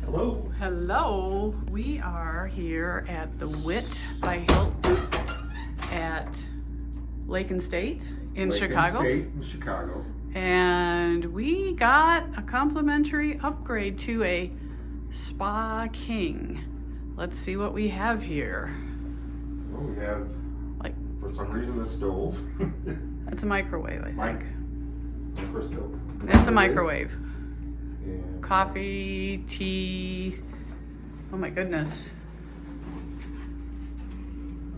Hello. Hello, we are here at theWitt by Hilton at Lake and State in Chicago. And we got a complimentary upgrade to a Spa King. Let's see what we have here. Well, we have, for some reason, a stove. That's a microwave, I think. Micro stove. It's a microwave. And Coffee, tea. Oh my goodness.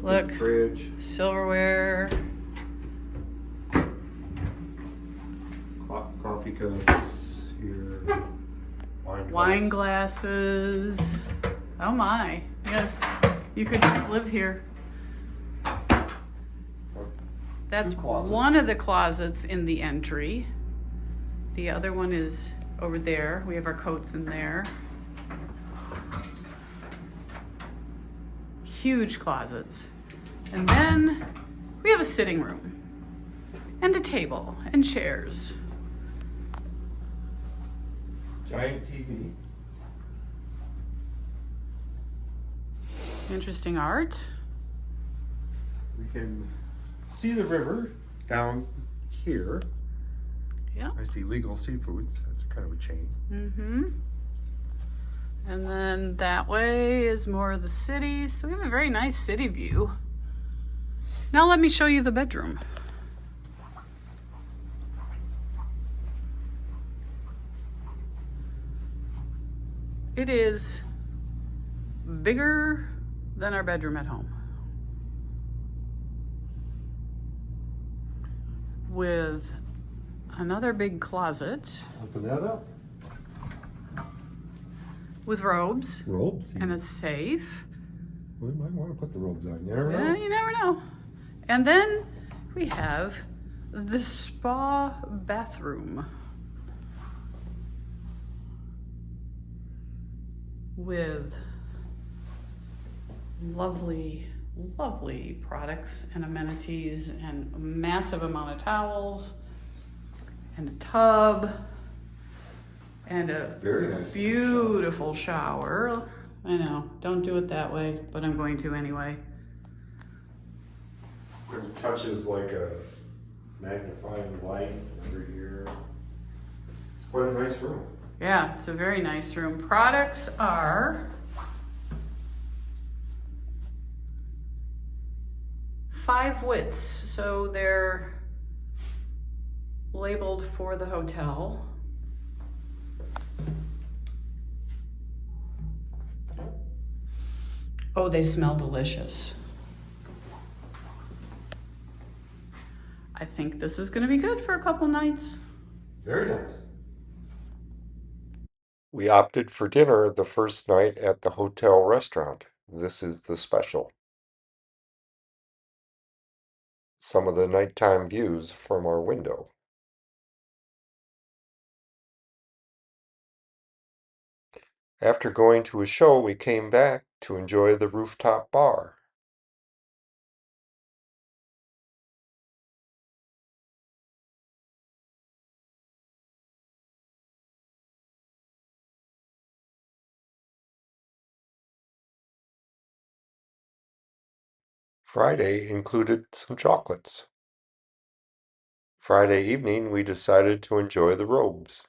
Look, fridge, silverware. coffee cups here, Wine glasses. Oh my, yes, you could just live here. That's one of the closets in the entry. The other one is over there. We have our coats in there. Huge closets. And then we have a sitting room and a table and chairs. Giant TV. Interesting art. We can see the river down here. Yeah. I see Legal Seafoods. That's kind of a chain. Mm-hmm. And then that way is more of the city. So we have a very nice city view. Now let me show you the bedroom. It is bigger than our bedroom at home. With another big closet. Open that up. With robes. Robes. And a safe. We might want to put the robes on. You never know. Yeah, you never know. And then we have the spa bathroom. With lovely, lovely products and amenities and a massive amount of towels and a tub and a Very nice. beautiful shower. I know, don't do it that way, but I'm going to anyway. It touches like a magnifying light over here. It's quite a nice room. Yeah, it's a very nice room. Products are theWitts, so they're labeled for the hotel. Oh, they smell delicious. I think this is going to be good for a couple nights. Very nice. We opted for dinner the first night at the hotel restaurant. This is the special. Some of the nighttime views from our window. After going to a show, we came back to enjoy the rooftop bar. Friday included some chocolates. Friday evening, we decided to enjoy the robes.